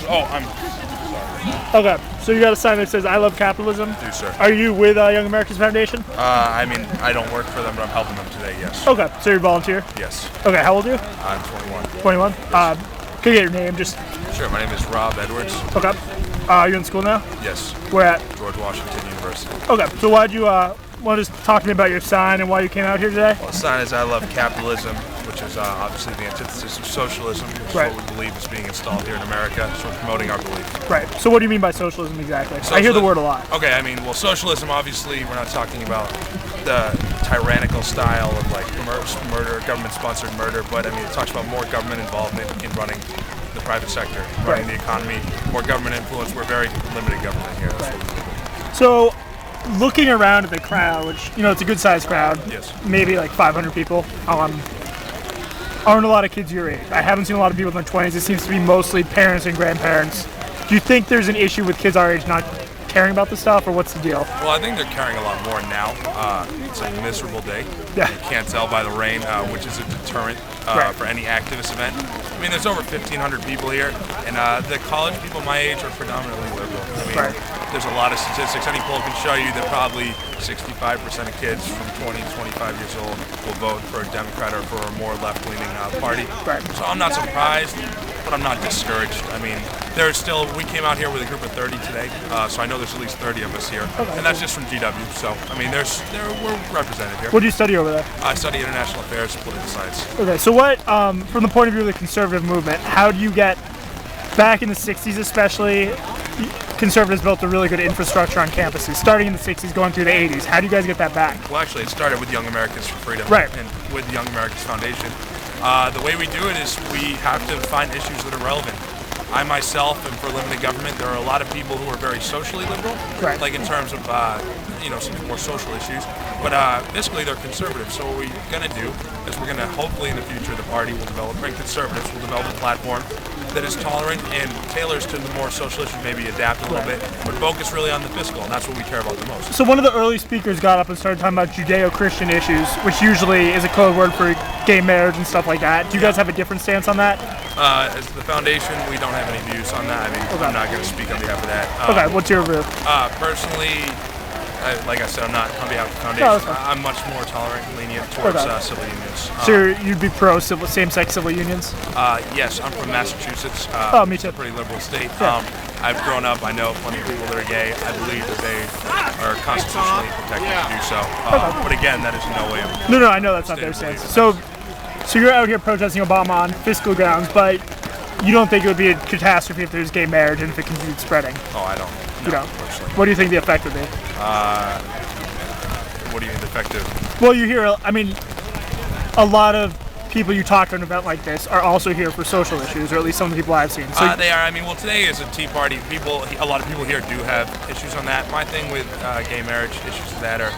Oh, I'm sorry. Okay, so you got a sign that says "I love capitalism." Do, sir. Are you with Young Americans Foundation? I mean, I don't work for them, but I'm helping them today, yes. Okay, so you're a volunteer? Yes. Okay, how old are you? I'm 21. 21? Could you get your name, just... Sure, my name is Rob Edwards. Okay. You in school now? Yes. Where at? George Washington University. Okay, so why'd you, want to just talk to me about your sign and why you came out here today? Well, the sign is I love capitalism, which is obviously the antithesis of socialism, which is what we believe is being installed here in America, so we're promoting our belief. Right. So what do you mean by socialism exactly? I hear the word a lot. Okay, I mean, well, socialism, obviously, we're not talking about the tyrannical style of like murder, government-sponsored murder, but I mean, it talks about more government involvement in running the private sector, running the economy, more government influence. We're very limited government here. That's what we believe. So, looking around at the crowd, which, you know, it's a good-sized crowd, yes, maybe like 500 people, aren't a lot of kids your age. I haven't seen a lot of people in their 20s. It seems to be mostly parents and grandparents. Do you think there's an issue with kids our age not caring about this stuff, or what's the deal? Well, I think they're caring a lot more now. It's a miserable day. Yeah. You can't tell by the rain, which is a deterrent for any activist event. I mean, there's over 1,500 people here, and the college people my age are predominantly liberal. I mean, there's a lot of statistics. Any poll can show you that probably 65% of kids from 20 to 25 years old will vote for a Democrat or for a more left-leaning party. So I'm not surprised, but I'm not discouraged. I mean, we came out here with a group of 30 today, so I know there's at least 30 of us here, and that's just from GW. So, I mean, we're represented here. What do you study over there? I study international affairs, political science. Okay, so what, from the point of view of the conservative movement, how do you get, back in the 60s especially, conservatives built a really good infrastructure on campuses, starting in the 60s, going through the 80s. How do you guys get that back? Well, actually, it started with Young Americans for Freedom and with the Young Americans Foundation. The way we do it is we have to find issues that are relevant. I myself am for limited government. There are a lot of people who are very socially liberal, like in terms of some more social issues, but basically they're conservative. So what we're going to do is we're going to, hopefully in the future, the party will develop, and conservatives will develop a platform that is tolerant and tailors to the more social issues, maybe adapt a little bit, but focus really on the fiscal, and that's what we care about the most. So one of the early speakers got up and started talking about Judeo-Christian issues, which usually is a code word for gay marriage and stuff like that. Do you guys have a different stance on that? As the foundation, we don't have any views on that. I mean, I'm not going to speak on behalf of that. Okay, what's your view? Personally, like I said, I'm not on behalf of the foundation. I'm much more tolerant and lenient towards civil unions. So you'd be pro same-sex civil unions? Yes, I'm from Massachusetts. Me too. It's a pretty liberal state. I've grown up, I know plenty of people that are gay. I believe that they are constitutionally protected to do so. But again, that is in no way No, I know that's not their stance. So you're out here protesting Obama on fiscal grounds, but you don't think it would be a catastrophe if there's gay marriage and if it continued spreading? Oh, I don't. You don't? What do you think the effect would be? What do you mean the effect of? Well, you hear, I mean, a lot of people you talk to an event like this are also here for social issues, or at least some of the people I've seen. So they are. I mean, well, today is a Tea-Party. A lot of people here do have issues on that. My thing with gay marriage issues of that are,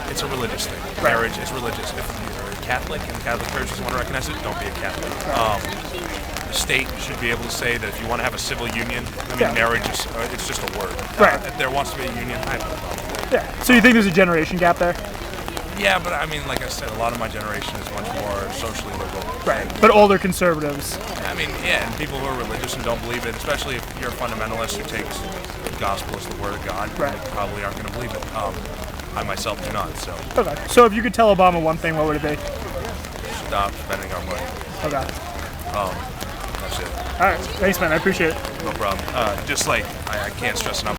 it's a religious thing. Marriage is religious. If you're a Catholic and the Catholic Church doesn't want to recognize it, don't be a Catholic. The state should be able to say that if you want to have a civil union, I mean, marriage is it's just a word. If there wants to be a union, I have no problem. So you think there's a generation gap there? Yeah, but I mean, like I said, a lot of my generation is much more socially liberal. But older conservatives. I mean, and people who are religious and don't believe it, especially if you're a fundamentalist who takes the gospel as the word of God, you probably aren't going to believe it. I myself do not, so. Okay. So if you could tell Obama one thing, what would it be? Stop spending our money. Okay. That's it. All right. Thanks, man. I appreciate it. No problem. Just like, I can't stress enough.